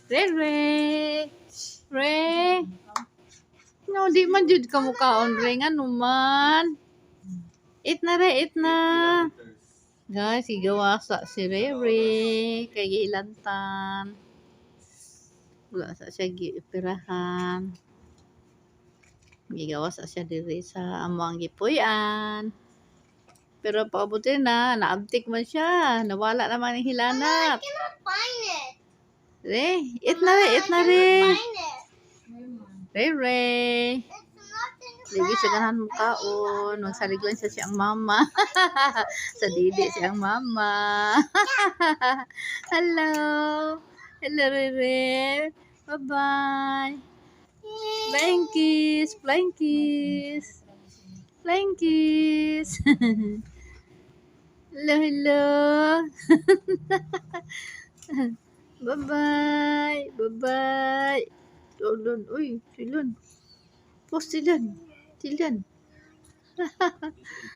Re. Re. No, di man jud ka mukaon, Re. Nga naman. Eat na, Re. Eat na. Guys, igawasa si Rere. Kay gilantan. Wala sa siya gioperahan. Gigawasa siya diri sa among gipuy-an. Pero paabuti na, naabtik man siya. Nawala naman ang hilanat. I cannot find it. Re, eat na, Re. Eat na, I Re. cannot find it. Rere. It's not in the Lagi siya bag. ganahan mukaon. Magsalig lang siya siyang mama. Sa didi siyang mama. Hello. Hello, Rere. Bye-bye. Flying kiss. Flying kiss. Flying kiss. Hello, hello. Bye-bye. Bye-bye. Tulon. Uy, tulon. Post silan. Silan.